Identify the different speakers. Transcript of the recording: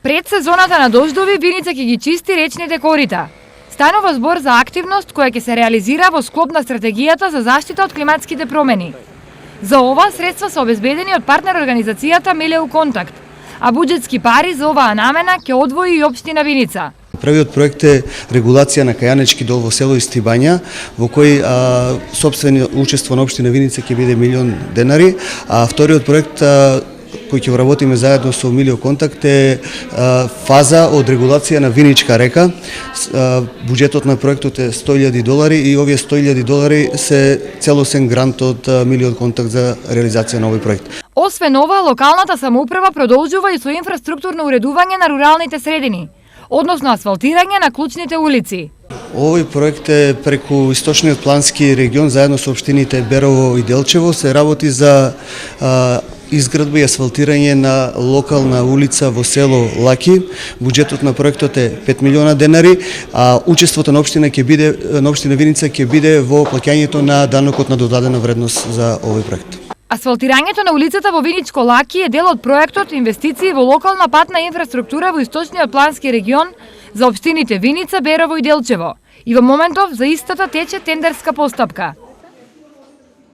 Speaker 1: Пред сезоната на дождови, Виница ќе ги чисти речните корита. Станува збор за активност која ќе се реализира во склоп на стратегијата за заштита од климатските промени. За ова средства се обезбедени од партнер организацијата Мелеу Контакт, а буџетски пари за оваа намена ќе одвои и општина Виница.
Speaker 2: Првиот проект е регулација на Кајанечки дол во село Истибања, во кој сопствено учество на општина Виница ќе биде 1 милион денари, а вториот проект кој ќе работиме заедно со Мелеу Контакт е фаза од регулација на Виничка река. Буџетот на проектот е $100,000 и овие $100,000 се целосен грант од Мелеу Контакт за реализација на овој проект.
Speaker 1: Освен ова, локалната самоуправа продолжува и со инфраструктурно уредување на руралните средини, односно асфалтирање на клучните улици.
Speaker 2: Овој проект е преку Источниот плански регион заедно со општините Берово и Делчево се работи за изградба и асфалтирање на локална улица во село Лаки. Буџетот на проектот е 5 милиона денари, а учеството на општина Виница ќе биде во плаќањето на данокот на додадена вредност за овој проект.
Speaker 1: Асфалтирањето на улицата во Виничко Лаки е дел од проектот инвестиции во локална патна инфраструктура во Источниот плански регион за општините Виница, Берово и Делчево. И во моментов за истата тече тендерска постапка.